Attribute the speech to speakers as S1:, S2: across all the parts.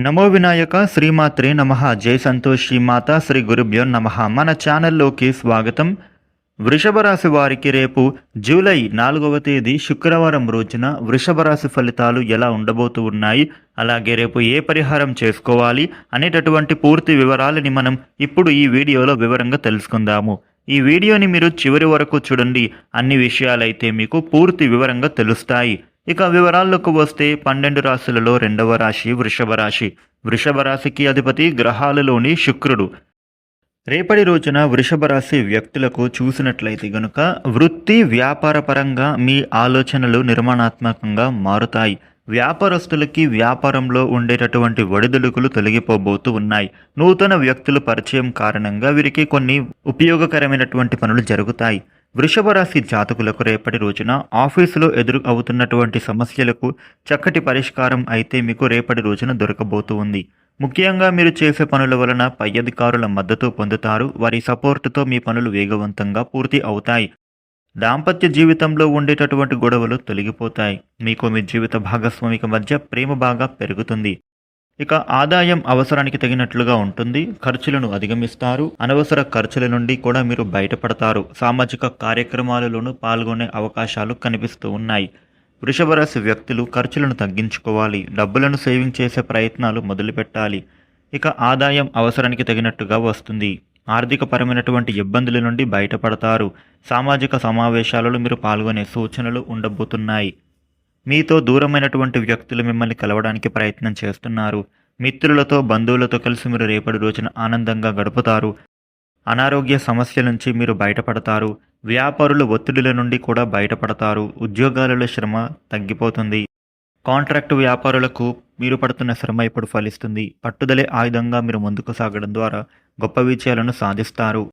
S1: నమో వినాయక శ్రీమాత్రే నమః. జై సంతోష్ శ్రీమాత శ్రీ గురుభ్యో నమః. మన ఛానల్లోకి స్వాగతం. వృషభ రాశి వారికి రేపు జూలై 4వ తేదీ శుక్రవారం రోజున వృషభ రాశి ఫలితాలు ఎలా ఉండబోతూ ఉన్నాయి, అలాగే రేపు ఏ పరిహారం చేసుకోవాలి అనేటటువంటి పూర్తి వివరాలని మనం ఇప్పుడు ఈ వీడియోలో వివరంగా తెలుసుకుందాము. ఈ వీడియోని మీరు చివరి వరకు చూడండి. అన్ని విషయాలైతే మీకు పూర్తి వివరంగా తెలుస్తాయి. ఇక వివరాల్లోకి వస్తే 12 రాశులలో రెండవ రాశి వృషభ రాశి. వృషభ రాశికి అధిపతి గ్రహాలలోని శుక్రుడు. రేపటి రోజున వృషభ రాశి వ్యక్తులకు చూసినట్లయితే గనుక వృత్తి వ్యాపార పరంగా మీ ఆలోచనలు నిర్మాణాత్మకంగా మారుతాయి. వ్యాపారస్తులకి వ్యాపారంలో ఉండేటటువంటి ఒడిదుడుకులు తొలగిపోబోతూ ఉన్నాయి. నూతన వ్యక్తుల పరిచయం కారణంగా వీరికి కొన్ని ఉపయోగకరమైనటువంటి పనులు జరుగుతాయి. వృషభ రాశి జాతకులకు రేపటి రోజున ఆఫీసులో ఎదురు అవుతున్నటువంటి సమస్యలకు చక్కటి పరిష్కారం అయితే మీకు రేపటి రోజున దొరకబోతూ ఉంది. ముఖ్యంగా మీరు చేసే పనుల వలన పై అధికారుల మద్దతు పొందుతారు. వారి సపోర్టుతో మీ పనులు వేగవంతంగా పూర్తి అవుతాయి. దాంపత్య జీవితంలో ఉండేటటువంటి గొడవలు తొలగిపోతాయి. మీకు మీ జీవిత భాగస్వామికి మధ్య ప్రేమ బాగా పెరుగుతుంది. ఇక ఆదాయం అవసరానికి తగినట్లుగా ఉంటుంది. ఖర్చులను అధిగమిస్తారు. అనవసర ఖర్చుల నుండి కూడా మీరు బయటపడతారు. సామాజిక కార్యక్రమాలలోనూ పాల్గొనే అవకాశాలు కనిపిస్తూ ఉన్నాయి. వృషభ రాశి వ్యక్తులు ఖర్చులను తగ్గించుకోవాలి. డబ్బులను సేవింగ్ చేసే ప్రయత్నాలు మొదలుపెట్టాలి. ఇక ఆదాయం అవసరానికి తగినట్టుగా వస్తుంది. ఆర్థికపరమైనటువంటి ఇబ్బందుల నుండి బయటపడతారు. సామాజిక సమావేశాలలో మీరు పాల్గొనే సూచనలు ఉండబోతున్నాయి. మీతో దూరమైనటువంటి వ్యక్తులు మిమ్మల్ని కలవడానికి ప్రయత్నం చేస్తున్నారు. మిత్రులతో బంధువులతో కలిసి మీరు రేపటి రోజున ఆనందంగా గడుపుతారు. అనారోగ్య సమస్యల నుంచి మీరు బయటపడతారు. వ్యాపారుల ఒత్తిడిల నుండి కూడా బయటపడతారు. ఉద్యోగాలలో శ్రమ తగ్గిపోతుంది. కాంట్రాక్టు వ్యాపారులకు మీరు పడుతున్న శ్రమ ఇప్పుడు ఫలిస్తుంది. పట్టుదలే ఆయుధంగా మీరు ముందుకు సాగడం ద్వారా గొప్ప విజయాలను సాధిస్తారు.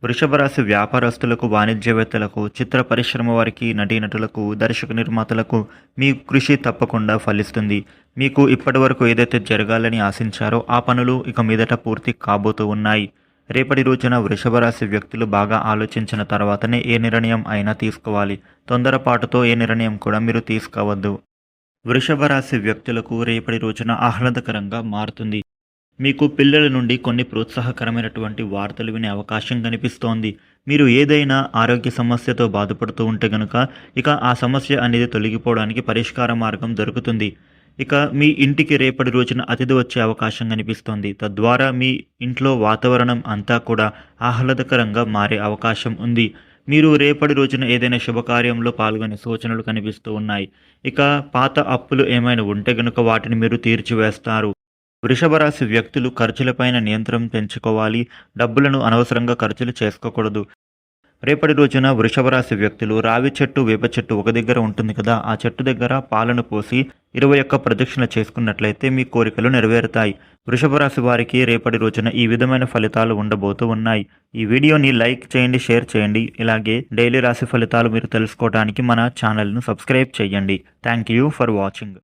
S1: వృషభ రాశి వ్యాపారస్తులకు, వాణిజ్యవేత్తలకు, చిత్ర పరిశ్రమ వారికి, నటీనటులకు, దర్శక నిర్మాతలకు మీ కృషి తప్పకుండా ఫలిస్తుంది. మీకు ఇప్పటి వరకు ఏదైతే జరగాలని ఆశించారో ఆ పనులు ఇక మీదట పూర్తి కాబోతూ ఉన్నాయి. రేపటి రోజున వృషభ రాశి వ్యక్తులు బాగా ఆలోచించిన తర్వాతనే ఏ నిర్ణయం అయినా తీసుకోవాలి. తొందరపాటుతో ఏ నిర్ణయం కూడా మీరు తీసుకోవద్దు. వృషభ రాశి వ్యక్తులకు రేపటి రోజున ఆహ్లాదకరంగా మారుతుంది. మీకు పిల్లల నుండి కొన్ని ప్రోత్సాహకరమైనటువంటి వార్తలు వినే అవకాశం కనిపిస్తోంది. మీరు ఏదైనా ఆరోగ్య సమస్యతో బాధపడుతూ ఉంటే కనుక ఇక ఆ సమస్య అనేది తొలగిపోవడానికి పరిష్కార మార్గం దొరుకుతుంది. ఇక మీ ఇంటికి రేపటి రోజున అతిథి వచ్చే అవకాశం కనిపిస్తోంది. తద్వారా మీ ఇంట్లో వాతావరణం అంతా కూడా ఆహ్లాదకరంగా మారే అవకాశం ఉంది. మీరు రేపటి రోజున ఏదైనా శుభకార్యంలో పాల్గొనే సూచనలు కనిపిస్తూ ఉన్నాయి. ఇక పాత అప్పులు ఏమైనా ఉంటే కనుక వాటిని మీరు తీర్చివేస్తారు. వృషభ రాశి వ్యక్తులు ఖర్చులపైన నియంత్రణ పెంచుకోవాలి. డబ్బులను అనవసరంగా ఖర్చులు చేసుకోకూడదు. రేపటి రోజున వృషభ రాశి వ్యక్తులు రావి చెట్టు, వేప చెట్టు ఒక దగ్గర ఉంటుంది కదా, ఆ చెట్టు దగ్గర పాలను పోసి 21 ప్రదక్షిణ చేసుకున్నట్లయితే మీ కోరికలు నెరవేరుతాయి. వృషభ రాశి వారికి రేపటి రోజున ఈ విధమైన ఫలితాలు ఉండబోతూ ఉన్నాయి. ఈ వీడియోని లైక్ చేయండి, షేర్ చేయండి. ఇలాగే డైలీ రాశి ఫలితాలు మీరు తెలుసుకోవడానికి మన ఛానల్ను సబ్స్క్రైబ్ చేయండి. Thank you for watching.